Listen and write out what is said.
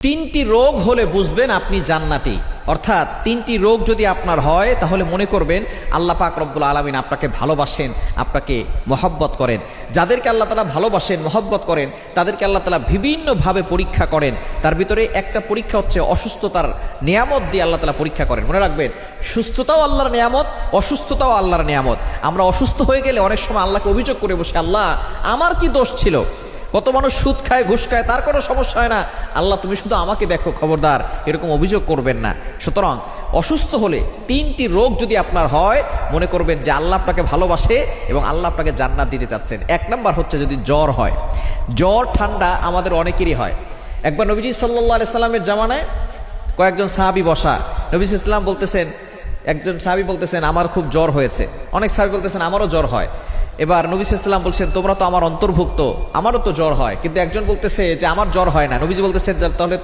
তিনটি রোগ হলে বুঝবেন আপনি জান্নাতি। অর্থাৎ তিনটি রোগ যদি আপনার হয় তাহলে মনে করবেন আল্লাহ পাক রব্বুল আলামিন আপনাকে ভালোবাসেন, আপনাকে মহব্বত করেন। যাদেরকে আল্লাহ তাআলা ভালোবাসেন, মহব্বত করেন, তাদেরকে আল্লাহ তাআলা বিভিন্নভাবে পরীক্ষা করেন। তার ভিতরে একটা পরীক্ষা হচ্ছে অসুস্থতার নিয়ামত দিয়ে আল্লাহ তাআলা পরীক্ষা করেন। মনে রাখবেন, সুস্থতাও আল্লাহর নিয়ামত, অসুস্থতাও আল্লাহর নিয়ামত। আমরা অসুস্থ হয়ে গেলে অনেক সময় আল্লাহকে অভিযোগ করে বসে, আল্লাহ আমার কি দোষ ছিল? কত মানুষ সুদ খায়, ঘুষ খায়, তার কোনো সমস্যা হয় না, আল্লাহ তুমি শুধু আমাকে দেখো, খবরদার এরকম অভিযোগ করবেন না। সুতরাং অসুস্থ হলে তিনটি রোগ যদি আপনার হয়, মনে করবেন যে আল্লাহ আপনাকে ভালোবাসে এবং আল্লাহ আপনাকে জান্নাত দিতে চাচ্ছেন। এক নাম্বার হচ্ছে যদি জ্বর হয়। জ্বর ঠান্ডা আমাদের অনেকেরই হয়। একবার নবীজি সাল্লাল্লাহু আলাইহি সাল্লামের জামানায় কয়েকজন সাহাবী বসা, নবী সাল্লাল্লাহু আলাইহি সাল্লাম বলতেছেন, একজন সাহাবী বলতেছেন আমার খুব জ্বর হয়েছে, অনেক সাহাবী বলতেছেন আমারও জ্বর হয়। এবার নবী সাল্লাল্লাহু আলাইহি ওয়াসাল্লাম বলছেন তোমরা তো আমার অন্তর্ভুক্ত, আমারও তো জ্বর হয়। কিন্তু একজন বলতেছে যে আমার জ্বর হয় না। নবীজি বলতেছেন তাহলে